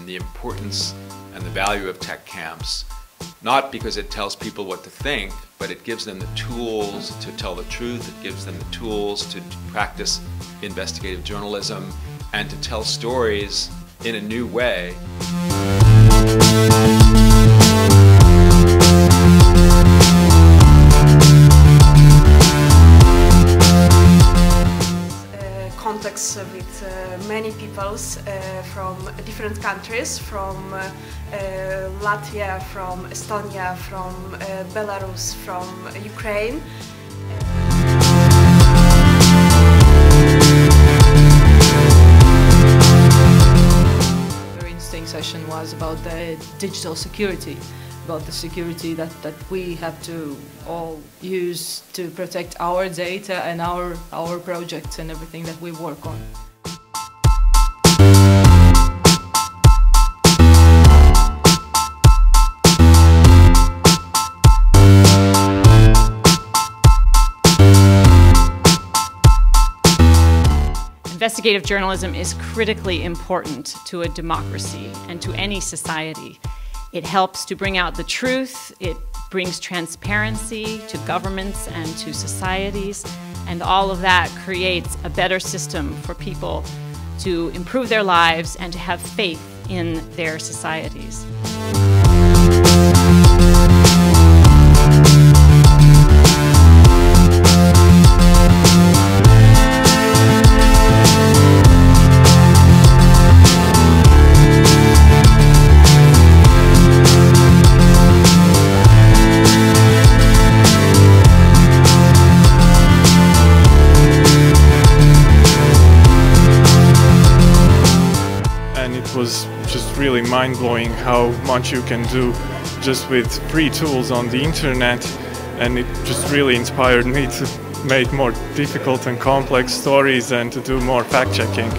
the importance and the value of tech camps, not because it tells people what to think, but it gives them the tools to tell the truth, it gives them the tools to practice investigative journalism and to tell stories in a new way. Contacts with many peoples from different countries, from Latvia, from Estonia, from Belarus, from Ukraine. Very interesting session was about the digital security, about the security that we have to all use to protect our data and our projects and everything that we work on. Investigative journalism is critically important to a democracy and to any society. It helps to bring out the truth, it brings transparency to governments and to societies, and all of that creates a better system for people to improve their lives and to have faith in their societies. It was just really mind-blowing how much you can do just with free tools on the internet, and it just really inspired me to make more difficult and complex stories and to do more fact-checking.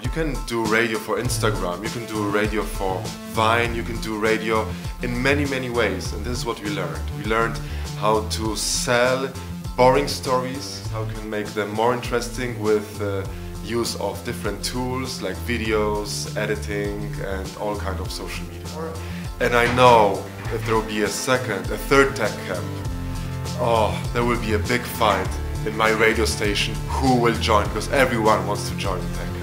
You can do radio for Instagram, you can do radio for Vine, you can do radio in many ways, and this is what we learned. We learned how to sell boring stories, how we can make them more interesting with the use of different tools like videos, editing and all kinds of social media. And I know if there will be a third tech camp, there will be a big fight in my radio station who will join, because everyone wants to join the tech camp.